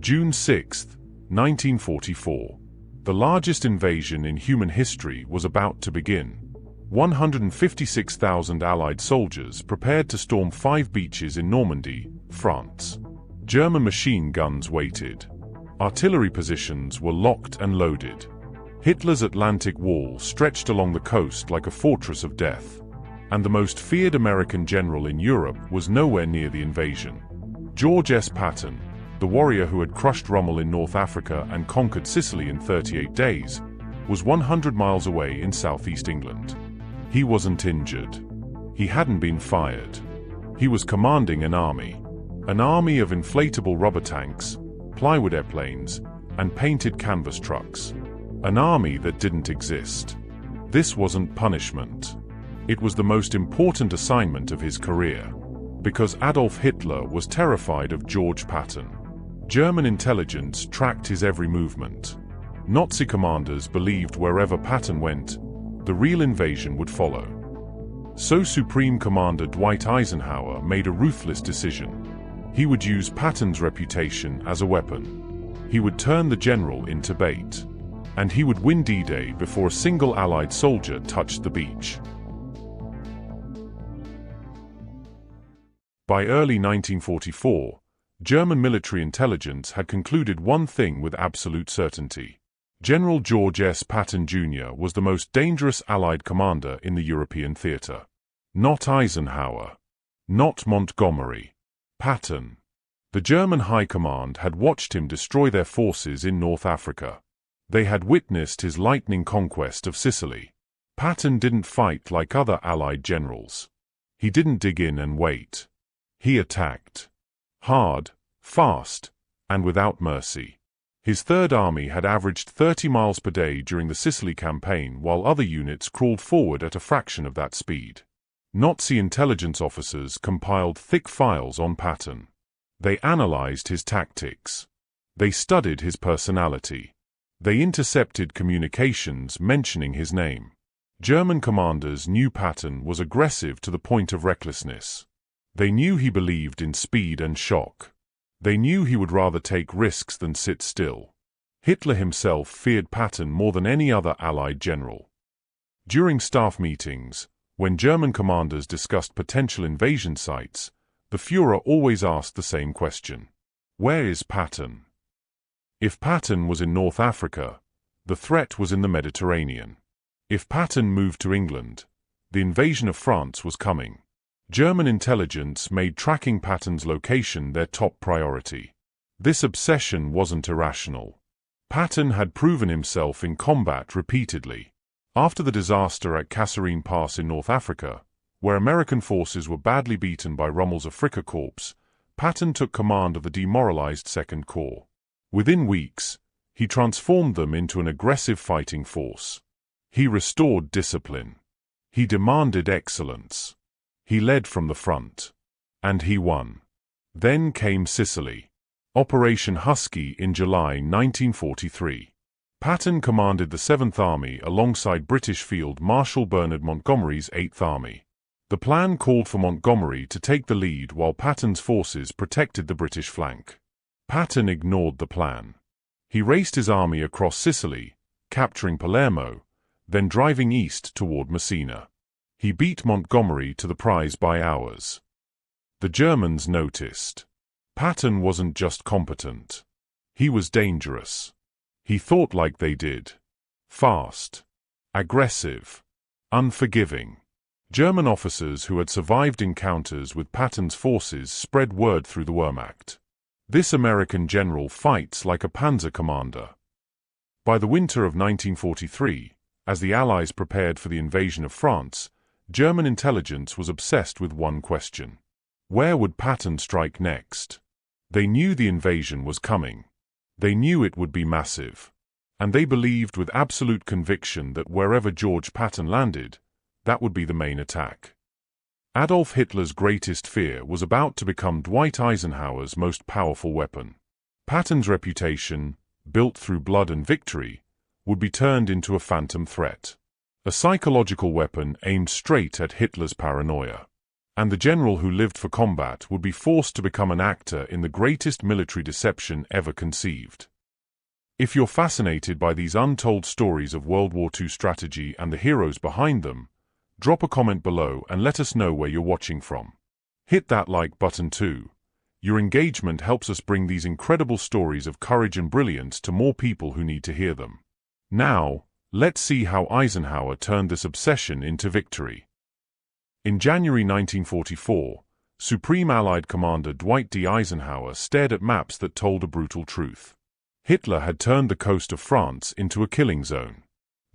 June 6, 1944. The largest invasion in human history was about to begin. 156,000 Allied soldiers prepared to storm 5 beaches in Normandy, France. German machine guns waited. Artillery positions were locked and loaded. Hitler's Atlantic Wall stretched along the coast like a fortress of death. And the most feared American general in Europe was nowhere near the invasion. George S. Patton, the warrior who had crushed Rommel in North Africa and conquered Sicily in 38 days, was 100 miles away in southeast England. He wasn't injured. He hadn't been fired. He was commanding an army of inflatable rubber tanks, plywood airplanes, and painted canvas trucks. An army that didn't exist. This wasn't punishment. It was the most important assignment of his career. Because Adolf Hitler was terrified of George Patton. German intelligence tracked his every movement. Nazi commanders believed wherever Patton went, the real invasion would follow. So Supreme Commander Dwight Eisenhower made a ruthless decision. He would use Patton's reputation as a weapon. He would turn the general into bait. And he would win D-Day before a single Allied soldier touched the beach. By early 1944, German military intelligence had concluded one thing with absolute certainty. General George S. Patton Jr. was the most dangerous Allied commander in the European theater. Not Eisenhower. Not Montgomery. Patton. The German High Command had watched him destroy their forces in North Africa. They had witnessed his lightning conquest of Sicily. Patton didn't fight like other Allied generals. He didn't dig in and wait. He attacked. Hard, fast, and without mercy. His Third Army had averaged 30 miles per day during the Sicily campaign, while other units crawled forward at a fraction of that speed. Nazi intelligence officers compiled thick files on Patton. They analyzed his tactics. They studied his personality. They intercepted communications mentioning his name. German commanders knew Patton was aggressive to the point of recklessness. They knew he believed in speed and shock. They knew he would rather take risks than sit still. Hitler himself feared Patton more than any other Allied general. During staff meetings, when German commanders discussed potential invasion sites, the Führer always asked the same question. Where is Patton? If Patton was in North Africa, the threat was in the Mediterranean. If Patton moved to England, the invasion of France was coming. German intelligence made tracking Patton's location their top priority. This obsession wasn't irrational. Patton had proven himself in combat repeatedly. After the disaster at Kasserine Pass in North Africa, where American forces were badly beaten by Rommel's Afrika Korps, Patton took command of the demoralized Second Corps. Within weeks, he transformed them into an aggressive fighting force. He restored discipline. He demanded excellence. He led from the front. And he won. Then came Sicily. Operation Husky in July 1943. Patton commanded the 7th Army alongside British Field Marshal Bernard Montgomery's 8th Army. The plan called for Montgomery to take the lead while Patton's forces protected the British flank. Patton ignored the plan. He raced his army across Sicily, capturing Palermo, then driving east toward Messina. He beat Montgomery to the prize by hours. The Germans noticed. Patton wasn't just competent. He was dangerous. He thought like they did. Fast. Aggressive. Unforgiving. German officers who had survived encounters with Patton's forces spread word through the Wehrmacht. This American general fights like a panzer commander. By the winter of 1943, as the Allies prepared for the invasion of France, German intelligence was obsessed with one question. Where would Patton strike next? They knew the invasion was coming. They knew it would be massive. And they believed with absolute conviction that wherever George Patton landed, that would be the main attack. Adolf Hitler's greatest fear was about to become Dwight Eisenhower's most powerful weapon. Patton's reputation, built through blood and victory, would be turned into a phantom threat. A psychological weapon aimed straight at Hitler's paranoia. and the general who lived for combat would be forced to become an actor in the greatest military deception ever conceived. If you're fascinated by these untold stories of World War II strategy and the heroes behind them, drop a comment below and let us know where you're watching from. Hit that like button too. Your engagement helps us bring these incredible stories of courage and brilliance to more people who need to hear them. Now, let's see how Eisenhower turned this obsession into victory. In January 1944, Supreme Allied Commander Dwight D. Eisenhower stared at maps that told a brutal truth. Hitler had turned the coast of France into a killing zone.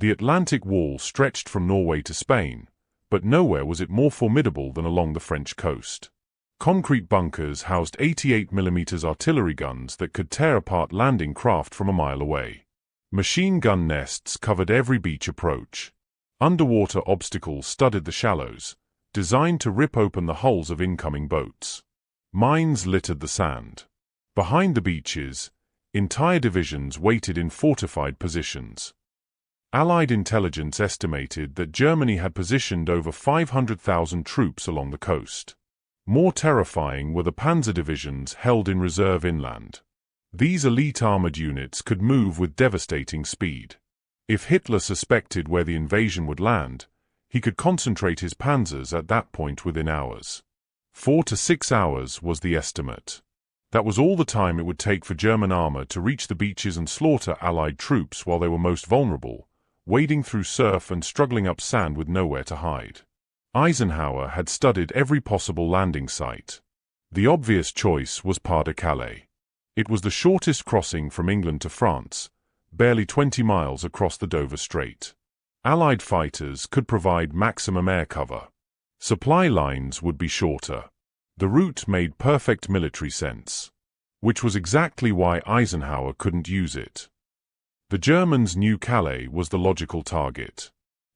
The Atlantic Wall stretched from Norway to Spain, but nowhere was it more formidable than along the French coast. Concrete bunkers housed 88mm artillery guns that could tear apart landing craft from a mile away. Machine gun nests covered every beach approach. Underwater obstacles studded the shallows, designed to rip open the hulls of incoming boats. Mines littered the sand. Behind the beaches, entire divisions waited in fortified positions. Allied intelligence estimated that Germany had positioned over 500,000 troops along the coast. More terrifying were the panzer divisions held in reserve inland. These elite armored units could move with devastating speed. If Hitler suspected where the invasion would land, he could concentrate his panzers at that point within hours. 4 to 6 hours was the estimate. That was all the time it would take for German armor to reach the beaches and slaughter Allied troops while they were most vulnerable, wading through surf and struggling up sand with nowhere to hide. Eisenhower had studied every possible landing site. The obvious choice was Pas-de-Calais. It was the shortest crossing from England to France, barely 20 miles across the Dover Strait. Allied fighters could provide maximum air cover. Supply lines would be shorter. The route made perfect military sense, which was exactly why Eisenhower couldn't use it. The Germans knew Calais was the logical target.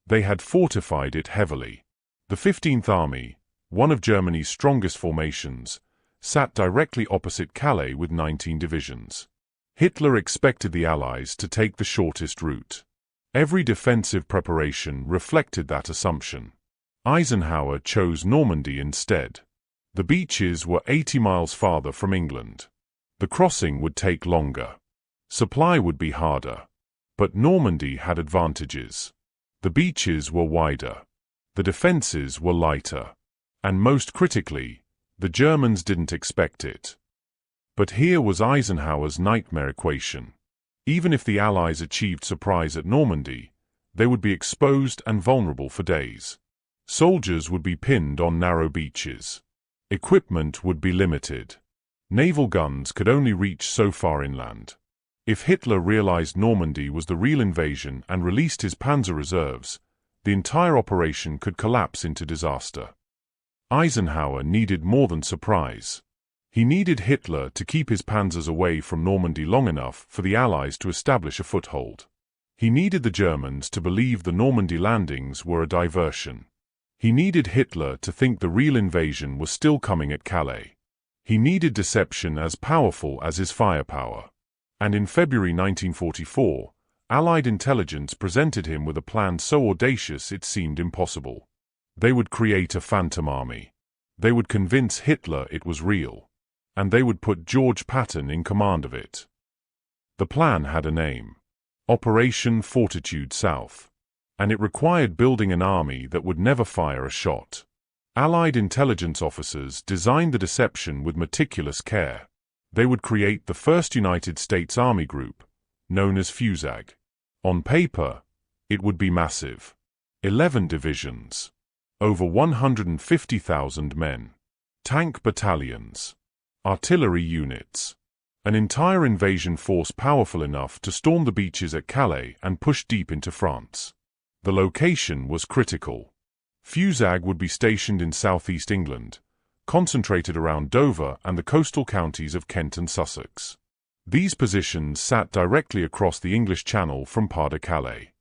They had fortified it heavily. The 15th Army, one of Germany's strongest formations, sat directly opposite Calais with 19 divisions. Hitler expected the Allies to take the shortest route. Every defensive preparation reflected that assumption. Eisenhower chose Normandy instead. The beaches were 80 miles farther from England. The crossing would take longer. Supply would be harder. But Normandy had advantages. The beaches were wider. The defenses were lighter. And most critically, the Germans didn't expect it. But here was Eisenhower's nightmare equation. Even if the Allies achieved surprise at Normandy, they would be exposed and vulnerable for days. Soldiers would be pinned on narrow beaches. Equipment would be limited. Naval guns could only reach so far inland. If Hitler realized Normandy was the real invasion and released his panzer reserves, the entire operation could collapse into disaster. Eisenhower needed more than surprise. He needed Hitler to keep his panzers away from Normandy long enough for the Allies to establish a foothold. He needed the Germans to believe the Normandy landings were a diversion. He needed Hitler to think the real invasion was still coming at Calais. He needed deception as powerful as his firepower. And in February 1944, Allied intelligence presented him with a plan so audacious it seemed impossible. They would create a phantom army. They would convince Hitler it was real. And they would put George Patton in command of it. The plan had a name: Operation Fortitude South. And it required building an army that would never fire a shot. Allied intelligence officers designed the deception with meticulous care. They would create the First United States Army Group, known as FUSAG. On paper, it would be massive. 11 divisions. Over 150,000 men. Tank battalions. Artillery units. An entire invasion force powerful enough to storm the beaches at Calais and push deep into France. The location was critical. FUSAG would be stationed in southeast England, concentrated around Dover and the coastal counties of Kent and Sussex. These positions sat directly across the English Channel from Pas-de-Calais.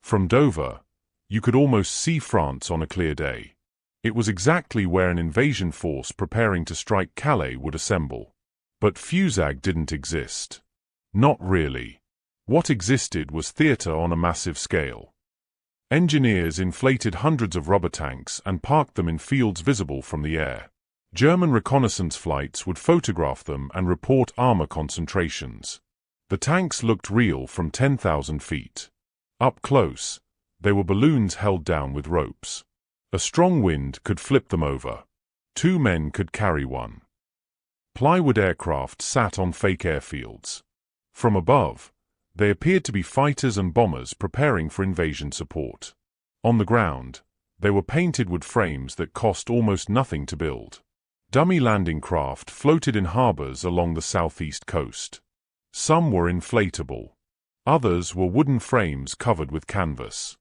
From Dover, you could almost see France on a clear day. It was exactly where an invasion force preparing to strike Calais would assemble. But FUSAG didn't exist. Not really. What existed was theater on a massive scale. Engineers inflated hundreds of rubber tanks and parked them in fields visible from the air. German reconnaissance flights would photograph them and report armor concentrations. The tanks looked real from 10,000 feet. Up close, they were balloons held down with ropes. A strong wind could flip them over. 2 men could carry one. Plywood aircraft sat on fake airfields. From above, they appeared to be fighters and bombers preparing for invasion support. On the ground, they were painted wood frames that cost almost nothing to build. Dummy landing craft floated in harbors along the southeast coast. Some were inflatable. Others were wooden frames covered with canvas.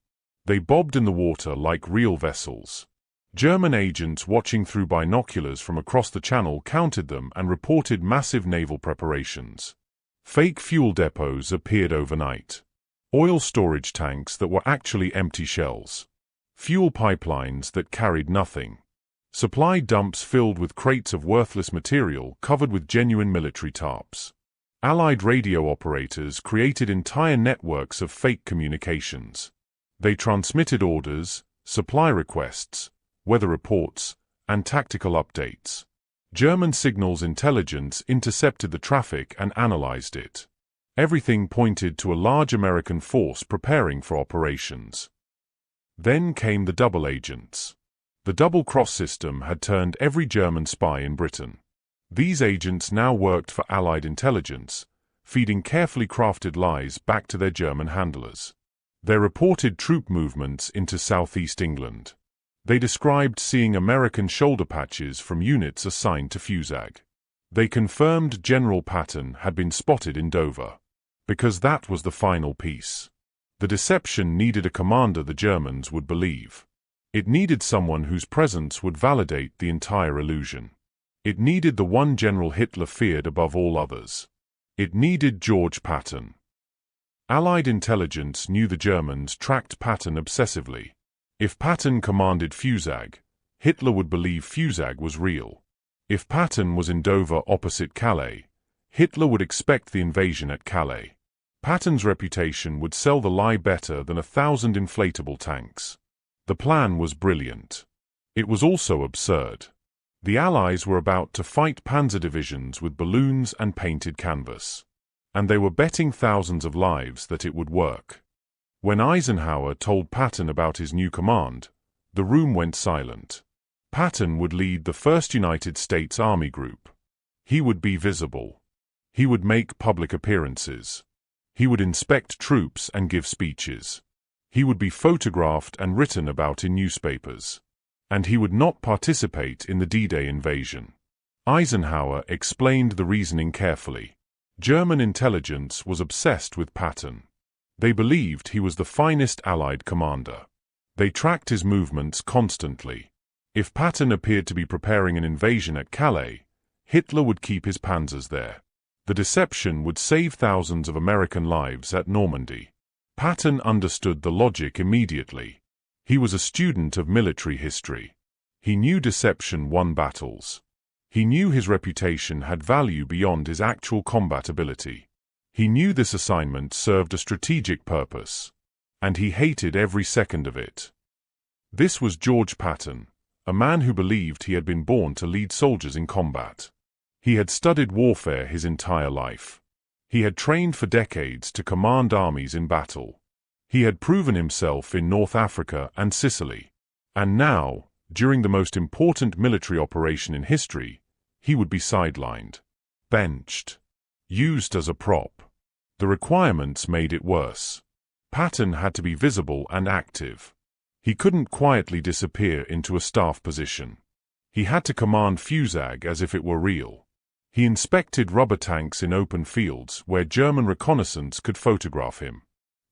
They bobbed in the water like real vessels. German agents watching through binoculars from across the channel counted them and reported massive naval preparations. Fake fuel depots appeared overnight. Oil storage tanks that were actually empty shells. Fuel pipelines that carried nothing. Supply dumps filled with crates of worthless material covered with genuine military tarps. Allied radio operators created entire networks of fake communications. They transmitted orders, supply requests, weather reports, and tactical updates. German signals intelligence intercepted the traffic and analyzed it. Everything pointed to a large American force preparing for operations. Then came the double agents. The double-cross system had turned every German spy in Britain. These agents now worked for Allied intelligence, feeding carefully crafted lies back to their German handlers. They reported troop movements into southeast England. They described seeing American shoulder patches from units assigned to FUSAG. They confirmed General Patton had been spotted in Dover. Because that was the final piece. The deception needed a commander the Germans would believe. It needed someone whose presence would validate the entire illusion. It needed the one General Hitler feared above all others. It needed George Patton. Allied intelligence knew the Germans tracked Patton obsessively. If Patton commanded FUSAG, Hitler would believe FUSAG was real. If Patton was in Dover opposite Calais, Hitler would expect the invasion at Calais. Patton's reputation would sell the lie better than 1,000 inflatable tanks. The plan was brilliant. It was also absurd. The Allies were about to fight panzer divisions with balloons and painted canvas. And they were betting thousands of lives that it would work. When Eisenhower told Patton about his new command, the room went silent. Patton would lead the First United States Army Group. He would be visible. He would make public appearances. He would inspect troops and give speeches. He would be photographed and written about in newspapers. And he would not participate in the D-Day invasion. Eisenhower explained the reasoning carefully. German intelligence was obsessed with Patton. They believed he was the finest Allied commander. They tracked his movements constantly. If Patton appeared to be preparing an invasion at Calais, Hitler would keep his panzers there. The deception would save thousands of American lives at Normandy. Patton understood the logic immediately. He was a student of military history. He knew deception won battles. He knew his reputation had value beyond his actual combat ability. He knew this assignment served a strategic purpose, and he hated every second of it. This was George Patton, a man who believed he had been born to lead soldiers in combat. He had studied warfare his entire life. He had trained for decades to command armies in battle. He had proven himself in North Africa and Sicily. And now, during the most important military operation in history, he would be sidelined, benched, used as a prop. The requirements made it worse. Patton had to be visible and active. He couldn't quietly disappear into a staff position. He had to command FUSAG as if it were real. He inspected rubber tanks in open fields where German reconnaissance could photograph him.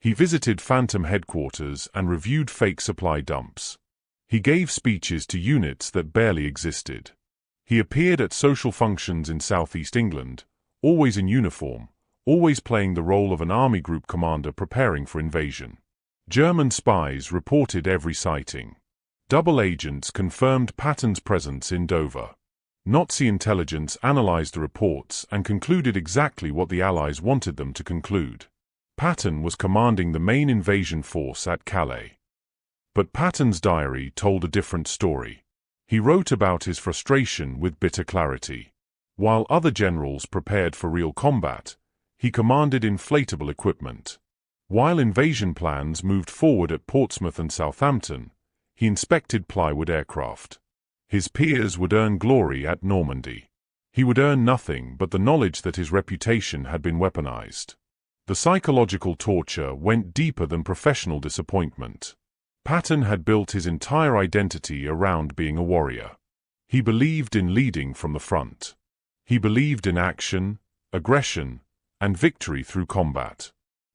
He visited Phantom headquarters and reviewed fake supply dumps. He gave speeches to units that barely existed. He appeared at social functions in southeast England, always in uniform, always playing the role of an army group commander preparing for invasion. German spies reported every sighting. Double agents confirmed Patton's presence in Dover. Nazi intelligence analyzed the reports and concluded exactly what the Allies wanted them to conclude. Patton was commanding the main invasion force at Calais. But Patton's diary told a different story. He wrote about his frustration with bitter clarity. While other generals prepared for real combat, he commanded inflatable equipment. While invasion plans moved forward at Portsmouth and Southampton, he inspected plywood aircraft. His peers would earn glory at Normandy. He would earn nothing but the knowledge that his reputation had been weaponized. The psychological torture went deeper than professional disappointment. Patton had built his entire identity around being a warrior. He believed in leading from the front. He believed in action, aggression, and victory through combat.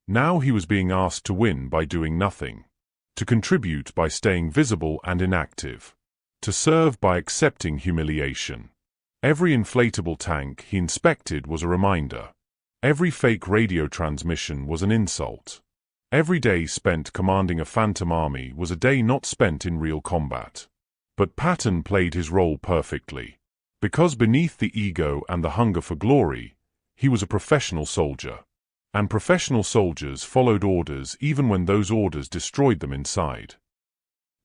Now he was being asked to win by doing nothing, to contribute by staying visible and inactive, to serve by accepting humiliation. Every inflatable tank he inspected was a reminder. Every fake radio transmission was an insult. Every day spent commanding a phantom army was a day not spent in real combat. But Patton played his role perfectly. Because beneath the ego and the hunger for glory, he was a professional soldier. And professional soldiers followed orders even when those orders destroyed them inside.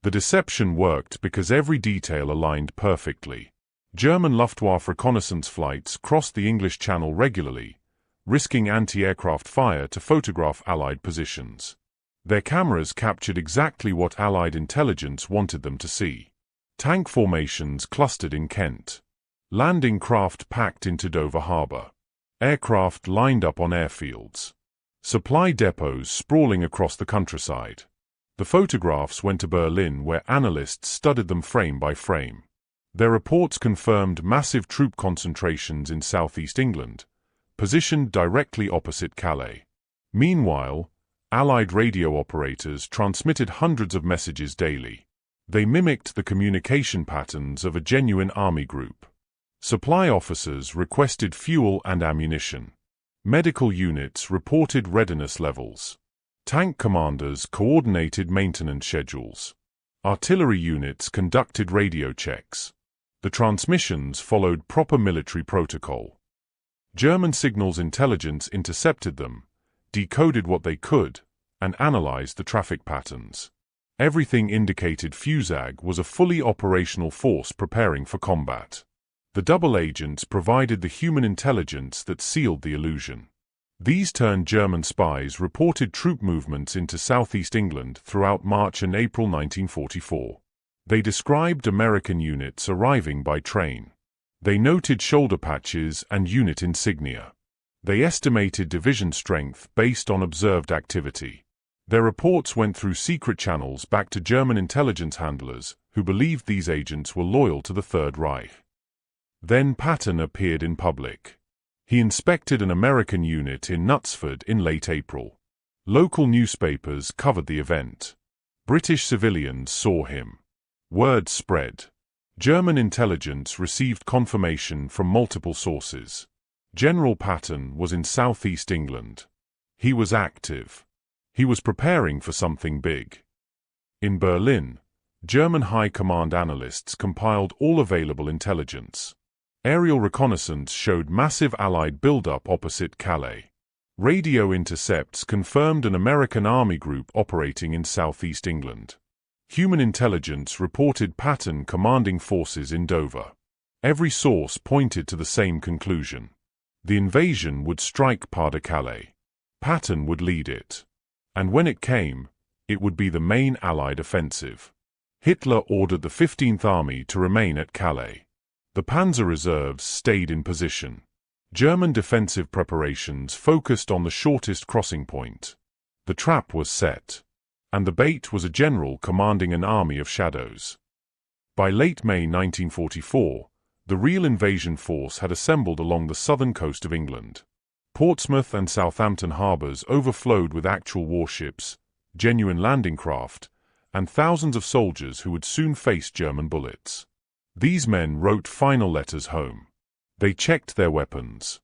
The deception worked because every detail aligned perfectly. German Luftwaffe reconnaissance flights crossed the English Channel regularly, risking anti-aircraft fire to photograph Allied positions. Their cameras captured exactly what Allied intelligence wanted them to see. Tank formations clustered in Kent. Landing craft packed into Dover Harbor. Aircraft lined up on airfields. Supply depots sprawling across the countryside. The photographs went to Berlin, where analysts studied them frame by frame. Their reports confirmed massive troop concentrations in southeast England, positioned directly opposite Calais. Meanwhile, Allied radio operators transmitted hundreds of messages daily. They mimicked the communication patterns of a genuine army group. Supply officers requested fuel and ammunition. Medical units reported readiness levels. Tank commanders coordinated maintenance schedules. Artillery units conducted radio checks. The transmissions followed proper military protocol. German signals intelligence intercepted them, decoded what they could, and analyzed the traffic patterns. Everything indicated FUSAG was a fully operational force preparing for combat. The double agents provided the human intelligence that sealed the illusion. These turned German spies reported troop movements into southeast England throughout March and April 1944. They described American units arriving by train. They noted shoulder patches and unit insignia. They estimated division strength based on observed activity. Their reports went through secret channels back to German intelligence handlers who believed these agents were loyal to the Third Reich. Then Patton appeared in public. He inspected an American unit in Knutsford in late April. Local newspapers covered the event. British civilians saw him. Word spread. German intelligence received confirmation from multiple sources. General Patton was in southeast England. He was active. He was preparing for something big. In Berlin, German high command analysts compiled all available intelligence. Aerial reconnaissance showed massive Allied buildup opposite Calais. Radio intercepts confirmed an American army group operating in southeast England. Human intelligence reported Patton commanding forces in Dover. Every source pointed to the same conclusion. The invasion would strike Pas-de-Calais. Patton would lead it. And when it came, it would be the main Allied offensive. Hitler ordered the 15th Army to remain at Calais. The Panzer reserves stayed in position. German defensive preparations focused on the shortest crossing point. The trap was set. And the bait was a general commanding an army of shadows. By late May 1944, the real invasion force had assembled along the southern coast of England. Portsmouth and Southampton harbors overflowed with actual warships, genuine landing craft, and thousands of soldiers who would soon face German bullets. These men wrote final letters home. They checked their weapons.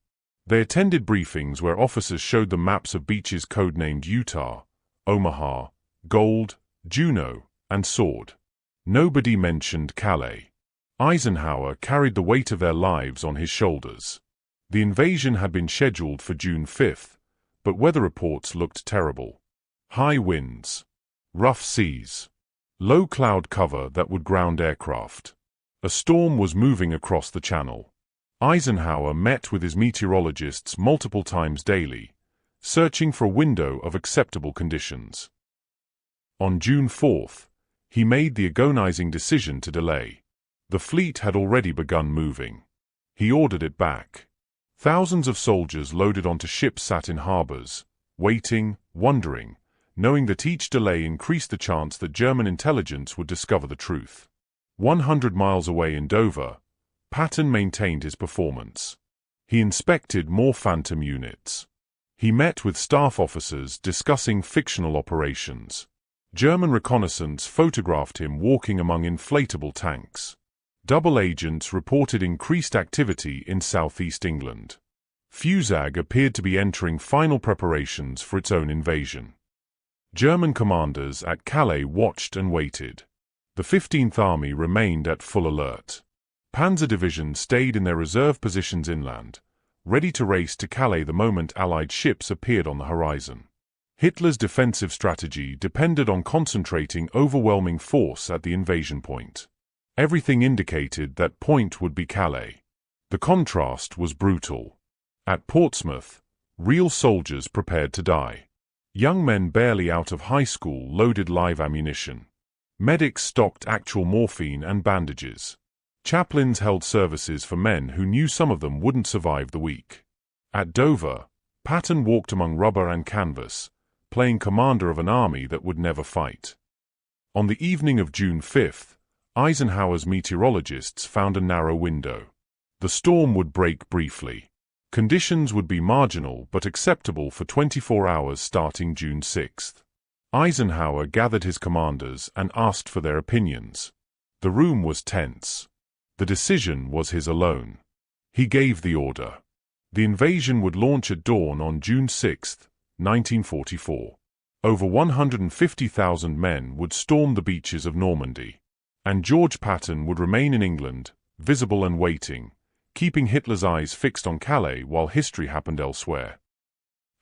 They attended briefings where officers showed them maps of beaches codenamed Utah, Omaha, Gold, Juno, and Sword. Nobody mentioned Calais. Eisenhower carried the weight of their lives on his shoulders. The invasion had been scheduled for June 5th, but weather reports looked terrible. High winds. Rough seas. low cloud cover that would ground aircraft. A storm was moving across the channel. Eisenhower met with his meteorologists multiple times daily, searching for a window of acceptable conditions. On June 4th, he made the agonizing decision to delay. The fleet had already begun moving. He ordered it back. Thousands of soldiers loaded onto ships sat in harbors, waiting, wondering, knowing that each delay increased the chance that German intelligence would discover the truth. 100 miles away in Dover, Patton maintained his performance. He inspected more Phantom units. He met with staff officers discussing fictional operations. German reconnaissance photographed him walking among inflatable tanks. Double agents reported increased activity in southeast England. FUSAG appeared to be entering final preparations for its own invasion. German commanders at Calais watched and waited. The 15th Army remained at full alert. Panzer divisions stayed in their reserve positions inland, ready to race to Calais the moment Allied ships appeared on the horizon. Hitler's defensive strategy depended on concentrating overwhelming force at the invasion point. Everything indicated that point would be Calais. The contrast was brutal. At Portsmouth, real soldiers prepared to die. Young men barely out of high school loaded live ammunition. Medics stocked actual morphine and bandages. Chaplains held services for men who knew some of them wouldn't survive the week. At Dover, Patton walked among rubber and canvas, playing commander of an army that would never fight. On the evening of June 5th, Eisenhower's meteorologists found a narrow window. The storm would break briefly. Conditions would be marginal but acceptable for 24 hours starting June 6th. Eisenhower gathered his commanders and asked for their opinions. The room was tense. The decision was his alone. He gave the order. The invasion would launch at dawn on June 6, 1944. Over 150,000 men would storm the beaches of Normandy. And George Patton would remain in England, visible and waiting, keeping Hitler's eyes fixed on Calais while history happened elsewhere.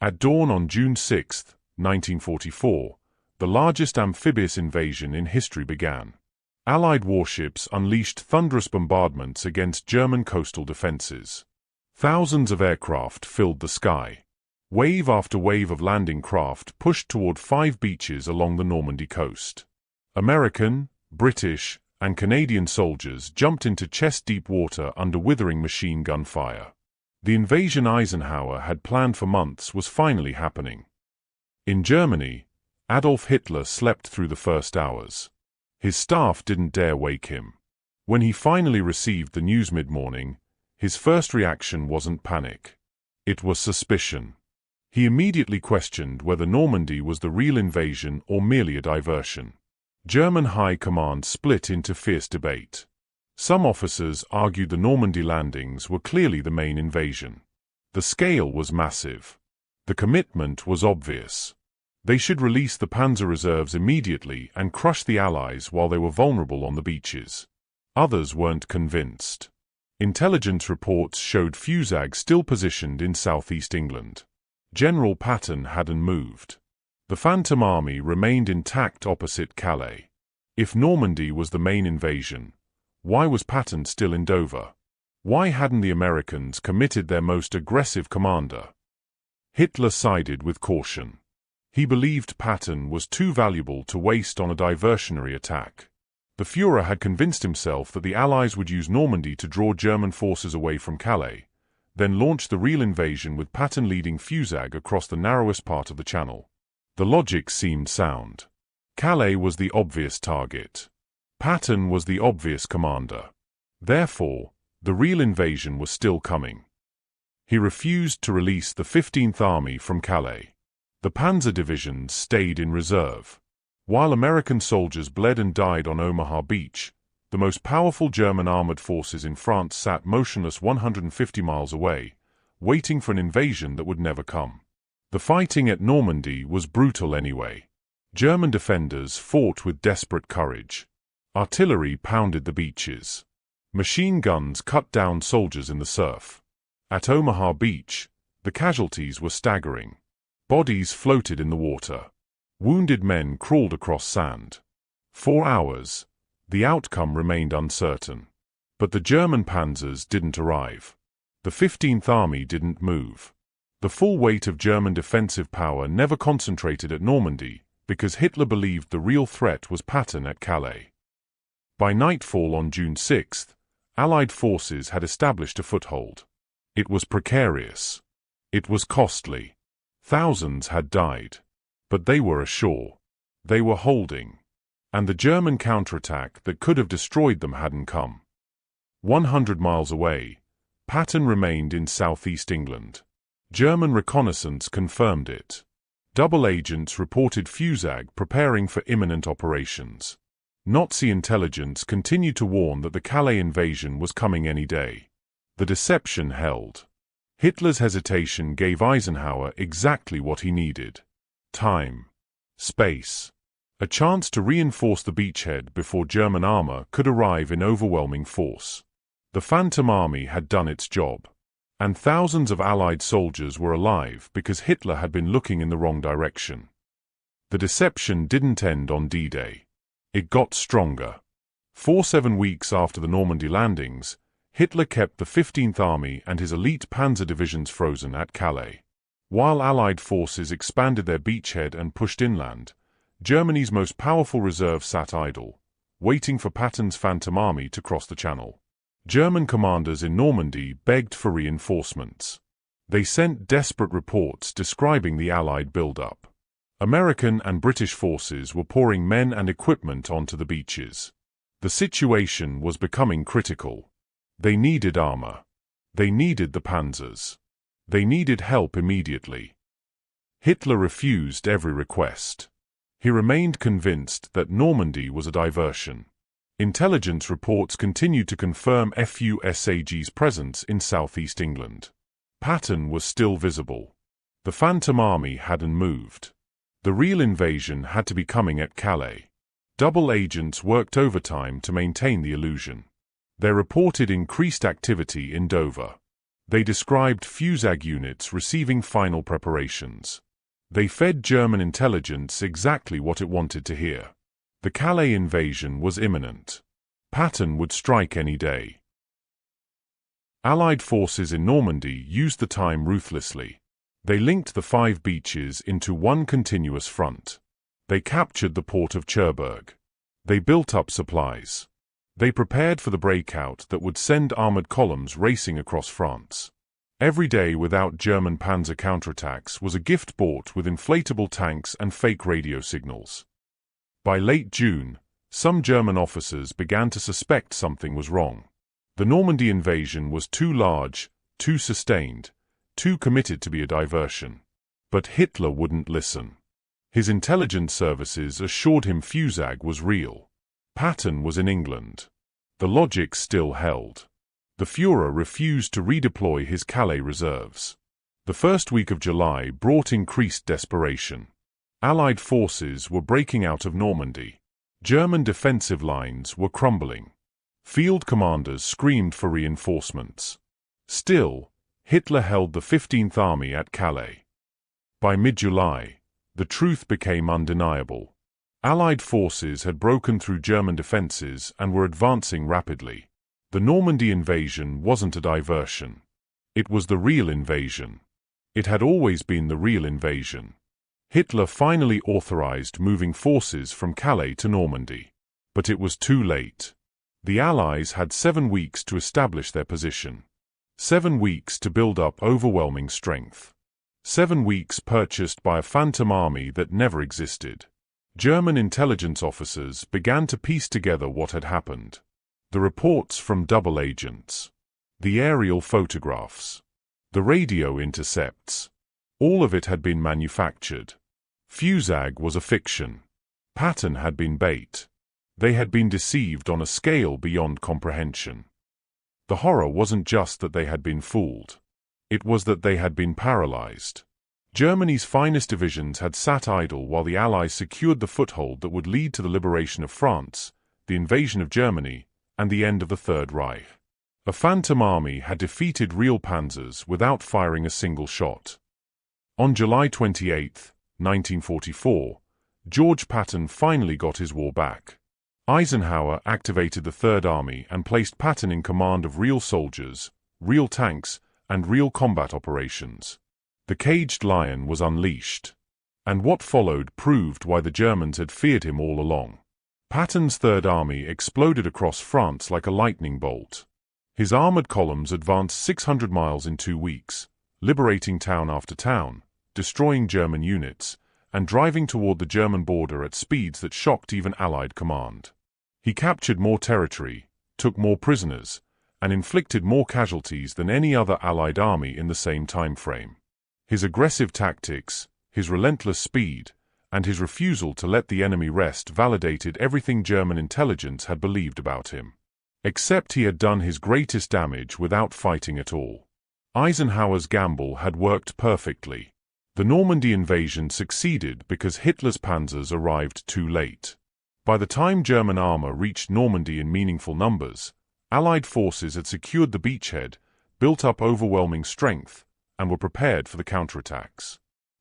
At dawn on June 6, 1944, the largest amphibious invasion in history began. Allied warships unleashed thunderous bombardments against German coastal defenses. Thousands of aircraft filled the sky. Wave after wave of landing craft pushed toward 5 beaches along the Normandy coast. American, British, and Canadian soldiers jumped into chest-deep water under withering machine gun fire. The invasion Eisenhower had planned for months was finally happening. In Germany, Adolf Hitler slept through the first hours. His staff didn't dare wake him. When he finally received the news mid-morning, his first reaction wasn't panic. It was suspicion. He immediately questioned whether Normandy was the real invasion or merely a diversion. German high command split into fierce debate. Some officers argued the Normandy landings were clearly the main invasion. The scale was massive. The commitment was obvious. They should release the panzer reserves immediately and crush the Allies while they were vulnerable on the beaches. Others weren't convinced. Intelligence reports showed FUSAG still positioned in southeast England. General Patton hadn't moved. The Phantom Army remained intact opposite Calais. If Normandy was the main invasion, why was Patton still in Dover? Why hadn't the Americans committed their most aggressive commander? Hitler sided with caution. He believed Patton was too valuable to waste on a diversionary attack. The Führer had convinced himself that the Allies would use Normandy to draw German forces away from Calais, then launch the real invasion with Patton leading FUSAG across the narrowest part of the channel. The logic seemed sound. Calais was the obvious target. Patton was the obvious commander. Therefore, the real invasion was still coming. He refused to release the 15th Army from Calais. The panzer divisions stayed in reserve. While American soldiers bled and died on Omaha Beach, the most powerful German armored forces in France sat motionless 150 miles away, waiting for an invasion that would never come. The fighting at Normandy was brutal anyway. German defenders fought with desperate courage. Artillery pounded the beaches. Machine guns cut down soldiers in the surf. At Omaha Beach, the casualties were staggering. Bodies floated in the water. Wounded men crawled across sand. 4 hours. The outcome remained uncertain. But the German panzers didn't arrive. The 15th Army didn't move. The full weight of German defensive power never concentrated at Normandy, because Hitler believed the real threat was Patton at Calais. By nightfall on June 6, Allied forces had established a foothold. It was precarious. It was costly. Thousands had died. But they were ashore. They were holding. And the German counterattack that could have destroyed them hadn't come. 100 miles away, Patton remained in southeast England. German reconnaissance confirmed it. Double agents reported FUSAG preparing for imminent operations. Nazi intelligence continued to warn that the Calais invasion was coming any day. The deception held. Hitler's hesitation gave Eisenhower exactly what he needed: time, space, a chance to reinforce the beachhead before German armor could arrive in overwhelming force. The Phantom Army had done its job. And thousands of Allied soldiers were alive because Hitler had been looking in the wrong direction. The deception didn't end on D-Day. It got stronger. 7 weeks after the Normandy landings, Hitler kept the 15th Army and his elite panzer divisions frozen at Calais. While Allied forces expanded their beachhead and pushed inland, Germany's most powerful reserve sat idle, waiting for Patton's Phantom Army to cross the Channel. German commanders in Normandy begged for reinforcements. They sent desperate reports describing the Allied buildup. American and British forces were pouring men and equipment onto the beaches. The situation was becoming critical. They needed armor. They needed the panzers. They needed help immediately. Hitler refused every request. He remained convinced that Normandy was a diversion. Intelligence reports continued to confirm FUSAG's presence in southeast England. Patton was still visible. The Phantom Army hadn't moved. The real invasion had to be coming at Calais. Double agents worked overtime to maintain the illusion. They reported increased activity in Dover. They described FUSAG units receiving final preparations. They fed German intelligence exactly what it wanted to hear. The Calais invasion was imminent. Patton would strike any day. Allied forces in Normandy used the time ruthlessly. They linked the 5 beaches into one continuous front. They captured the port of Cherbourg. They built up supplies. They prepared for the breakout that would send armored columns racing across France. Every day without German panzer counterattacks was a gift bought with inflatable tanks and fake radio signals. By late June, some German officers began to suspect something was wrong. The Normandy invasion was too large, too sustained, too committed to be a diversion. But Hitler wouldn't listen. His intelligence services assured him FUSAG was real. Patton was in England. The logic still held. The Führer refused to redeploy his Calais reserves. The first week of July brought increased desperation. Allied forces were breaking out of Normandy. German defensive lines were crumbling. Field commanders screamed for reinforcements. Still, Hitler held the 15th Army at Calais. By mid-July, the truth became undeniable. Allied forces had broken through German defenses and were advancing rapidly. The Normandy invasion wasn't a diversion. It was the real invasion. It had always been the real invasion. Hitler finally authorized moving forces from Calais to Normandy. But it was too late. The Allies had 7 weeks to establish their position. 7 weeks to build up overwhelming strength. 7 weeks purchased by a phantom army that never existed. German intelligence officers began to piece together what had happened. The reports from double agents. The aerial photographs. The radio intercepts. All of it had been manufactured. FUSAG was a fiction. Patton had been bait. They had been deceived on a scale beyond comprehension. The horror wasn't just that they had been fooled. It was that they had been paralyzed. Germany's finest divisions had sat idle while the Allies secured the foothold that would lead to the liberation of France, the invasion of Germany, and the end of the Third Reich. A phantom army had defeated real panzers without firing a single shot. On July 28, 1944, George Patton finally got his war back. Eisenhower activated the Third Army and placed Patton in command of real soldiers, real tanks, and real combat operations. The caged lion was unleashed. And what followed proved why the Germans had feared him all along. Patton's Third Army exploded across France like a lightning bolt. His armored columns advanced 600 miles in 2 weeks, liberating town after town, destroying German units, and driving toward the German border at speeds that shocked even Allied command. He captured more territory, took more prisoners, and inflicted more casualties than any other Allied army in the same time frame. His aggressive tactics, his relentless speed, and his refusal to let the enemy rest validated everything German intelligence had believed about him. Except he had done his greatest damage without fighting at all. Eisenhower's gamble had worked perfectly. The Normandy invasion succeeded because Hitler's panzers arrived too late. By the time German armor reached Normandy in meaningful numbers, Allied forces had secured the beachhead, built up overwhelming strength, and were prepared for the counterattacks.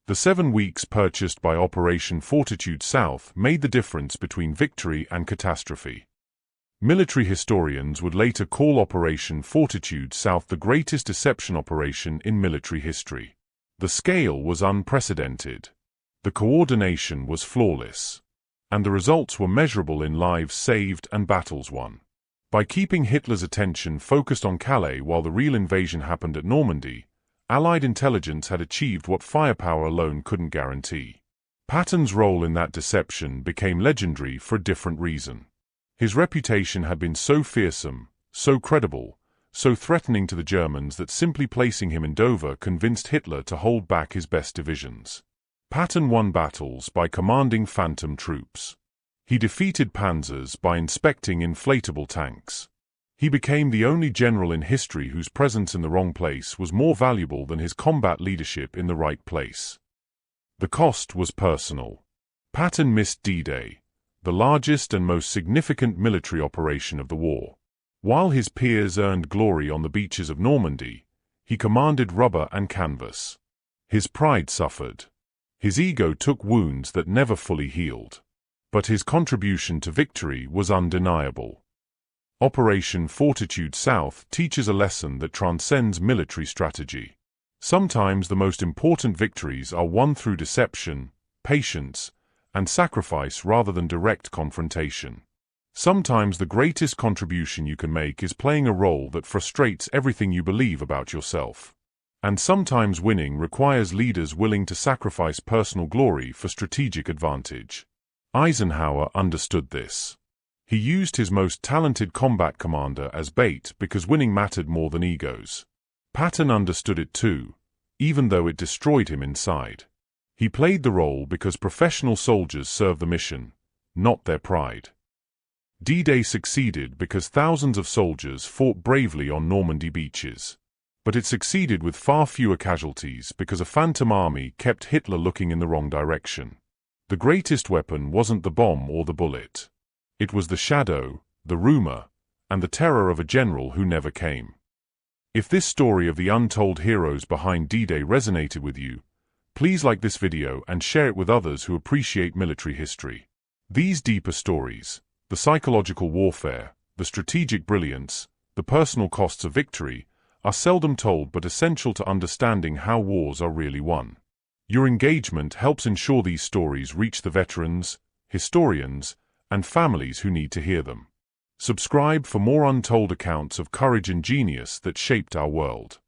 The 7 weeks purchased by Operation Fortitude South made the difference between victory and catastrophe. Military historians would later call Operation Fortitude South the greatest deception operation in military history. The scale was unprecedented. The coordination was flawless. And the results were measurable in lives saved and battles won. By keeping Hitler's attention focused on Calais while the real invasion happened at Normandy, Allied intelligence had achieved what firepower alone couldn't guarantee. Patton's role in that deception became legendary for a different reason. His reputation had been so fearsome, so credible, so threatening to the Germans that simply placing him in Dover convinced Hitler to hold back his best divisions. Patton won battles by commanding phantom troops. He defeated panzers by inspecting inflatable tanks. He became the only general in history whose presence in the wrong place was more valuable than his combat leadership in the right place. The cost was personal. Patton missed D-Day, the largest and most significant military operation of the war. While his peers earned glory on the beaches of Normandy, he commanded rubber and canvas. His pride suffered. His ego took wounds that never fully healed. But his contribution to victory was undeniable. Operation Fortitude South teaches a lesson that transcends military strategy. Sometimes the most important victories are won through deception, patience, and sacrifice rather than direct confrontation. Sometimes the greatest contribution you can make is playing a role that frustrates everything you believe about yourself. And sometimes winning requires leaders willing to sacrifice personal glory for strategic advantage. Eisenhower understood this. He used his most talented combat commander as bait because winning mattered more than egos. Patton understood it too, even though it destroyed him inside. He played the role because professional soldiers serve the mission, not their pride. D-Day succeeded because thousands of soldiers fought bravely on Normandy beaches. But it succeeded with far fewer casualties because a phantom army kept Hitler looking in the wrong direction. The greatest weapon wasn't the bomb or the bullet. It was the shadow, the rumor, and the terror of a general who never came. If this story of the untold heroes behind D-Day resonated with you, please like this video and share it with others who appreciate military history. These deeper stories, the psychological warfare, the strategic brilliance, the personal costs of victory, are seldom told but essential to understanding how wars are really won. Your engagement helps ensure these stories reach the veterans, historians, and families who need to hear them. Subscribe for more untold accounts of courage and genius that shaped our world.